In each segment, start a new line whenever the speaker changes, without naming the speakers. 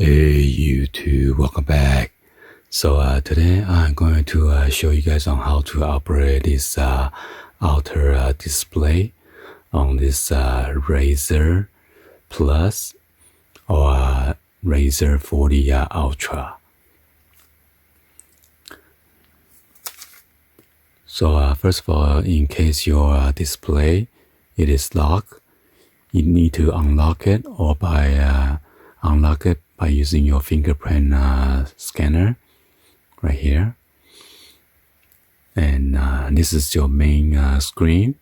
Hey YouTube, welcome back. So today I'm going to show you guys on how to operate this outer display on this Razer Plus or Razer 40 Ultra. So first of all, in case your display it is locked, you need to unlock it or by unlock it by using your fingerprint scanner right here. And this is your main screen.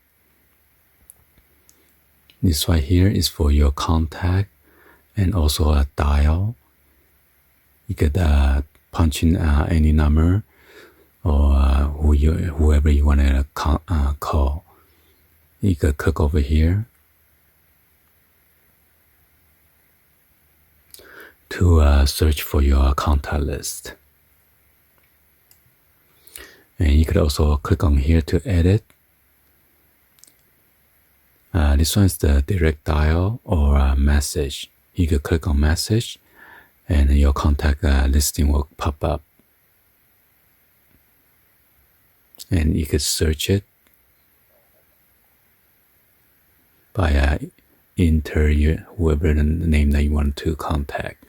This right here is for your contact and also a dial. You could punch in any number or whoever you want to call. You could click over here to search for your contact list. And you could also click on here to edit. This one is the direct dial or message. You could click on message and your contact listing will pop up. And you could search it by enter whoever the name that you want to contact.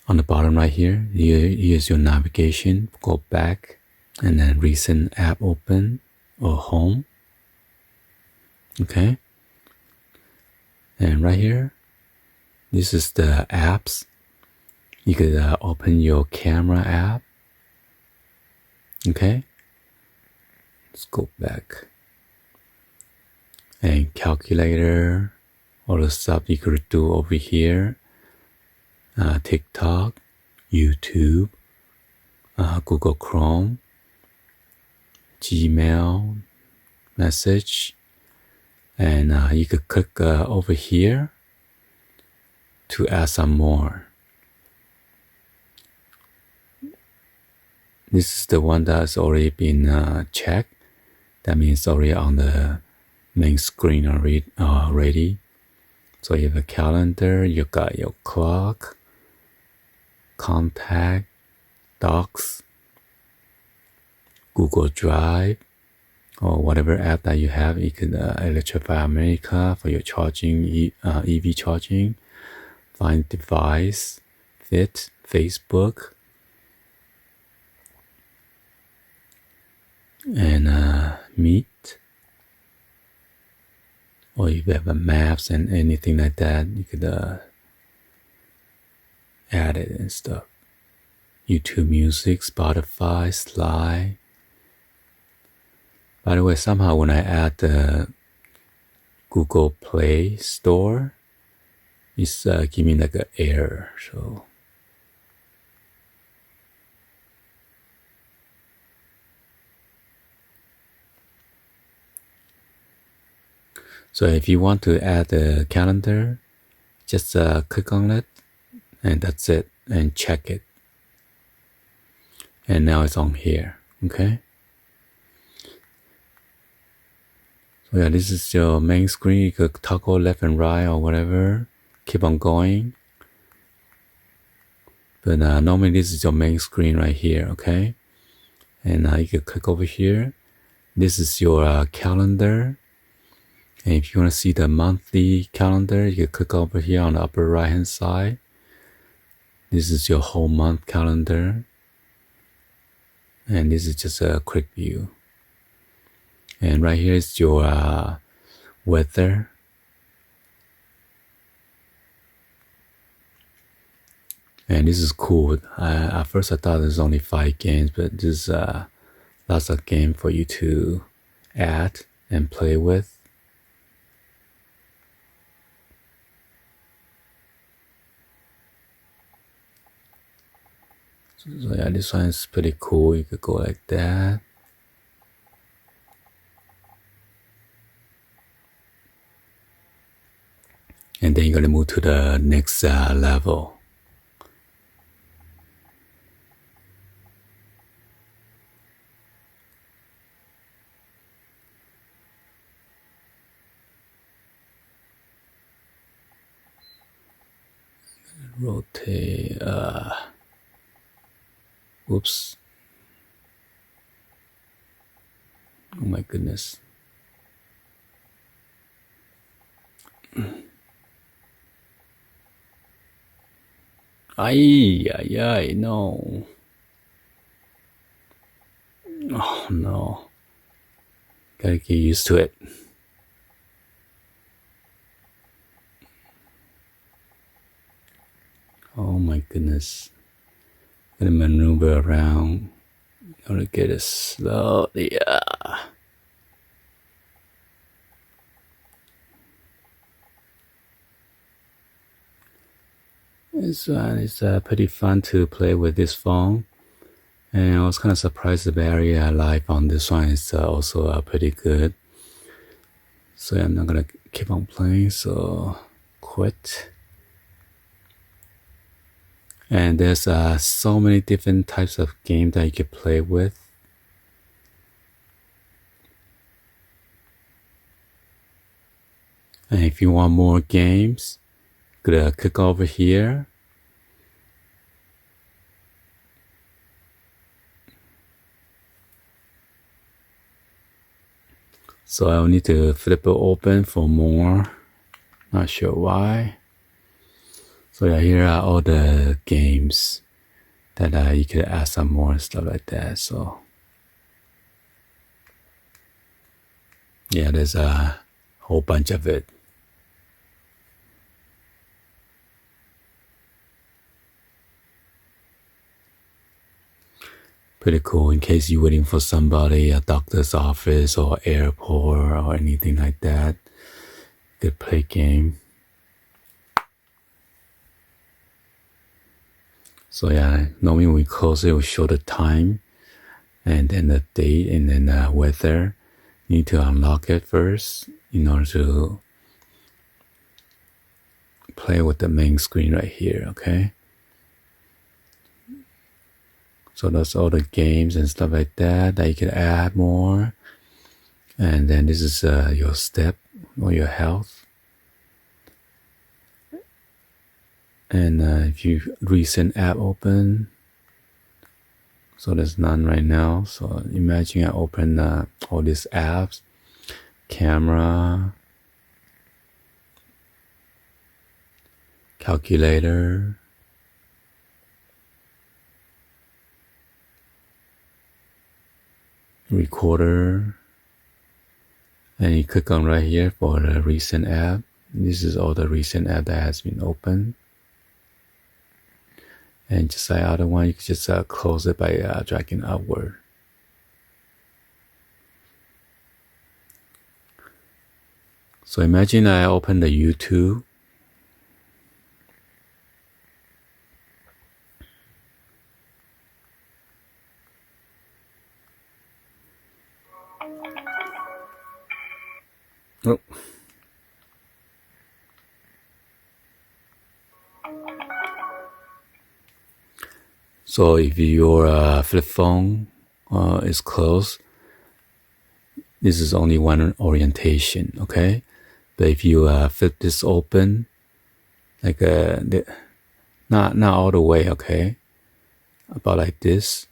On the bottom right here, here's your navigation. Go back and then recent app open or home. Okay. And right here, this is the apps. You could open your camera app. Okay. Let's go back. And calculator, all the stuff you could do over here. TikTok, YouTube, Google Chrome, Gmail, message, and you could click over here to add some more. This is the one that's already been checked. That means it's already on the main screen already. So you have a calendar, you got your clock, contact, docs, Google Drive, or whatever app that you have. You could Electrify America for your charging, EV charging, find device, fit, Facebook, and Meet. Or if you have maps and anything like that, you could add it and stuff. YouTube Music, Spotify, Slide. By the way, somehow when I add the Google Play Store, it's giving like an error. So if you want to add the calendar, just click on it, and that's it, and check it. And now it's on here, okay? So yeah, this is your main screen. You could toggle left and right or whatever. Keep on going. But normally this is your main screen right here, okay? And you could click over here. This is your calendar. And if you want to see the monthly calendar, you can click over here on the upper right hand side. This is your whole month calendar. And this is just a quick view. And right here is your weather. And this is cool. At first I thought there's only 5 games, but there's lots of games for you to add and play with. So yeah, this one is pretty cool. You could go like that. And then you're going to move to the next level. rotate, whoops. Oh my goodness. Ay, no. Oh no. Gotta get used to it. Oh my goodness. Gonna maneuver around. Gonna get it slowly. It's pretty fun to play with this phone. And I was kind of surprised the battery life on this one is also pretty good. So I'm not gonna keep on playing, so quit. And there's so many different types of games that you can play with. And if you want more games, gonna click over here. So I'll need to flip it open for more. Not sure why. So yeah, here are all the games that you could add some more and stuff like that. So yeah, there's a whole bunch of it. Pretty cool in case you're waiting for somebody at doctor's office or airport or anything like that. Good play game. So yeah, normally when we close it, we show the time and then the date and then the weather. You need to unlock it first in order to play with the main screen right here, okay? So that's all the games and stuff like that you can add more. And then this is your step or your health. And if you recent app open, so there's none right now. So imagine I open all these apps, camera, calculator, recorder, and you click on right here for the recent app. This is all the recent app that has been opened. And just like other one, you can just close it by dragging upward. So imagine I open the YouTube. Oh. So if your flip phone is closed, this is only one orientation, okay? But if you flip this open, like not all the way, okay? About like this,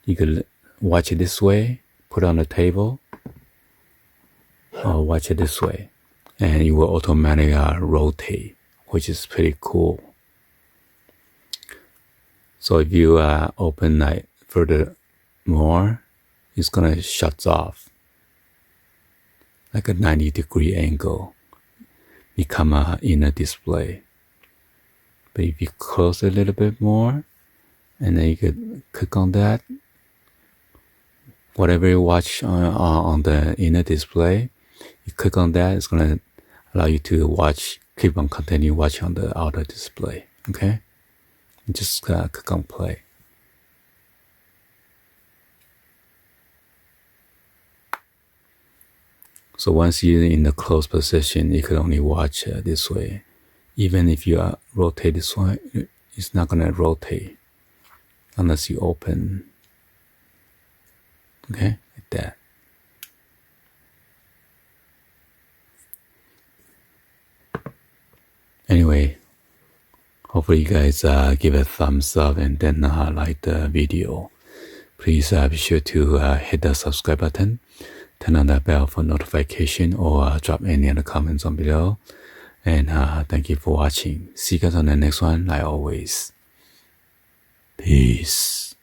you could watch it this way, put it on the table, or watch it this way, and it will automatically rotate, which is pretty cool. So if you open like further more, it's gonna shut off like a 90-degree angle, become a inner display. But if you close it a little bit more, and then you could click on that, whatever you watch on the inner display, you click on that, it's gonna allow you to keep on continue watching on the outer display, okay? Just click on play. So once you're in the closed position, you can only watch this way. Even if you rotate this way, it's not gonna rotate unless you open. Okay, like that. Anyway, Hopefully you guys give a thumbs up and then like the video. Please be sure to hit the subscribe button, turn on the bell for notification, or drop any other comments on below. And thank you for watching. See you guys on the next one, like always. Peace.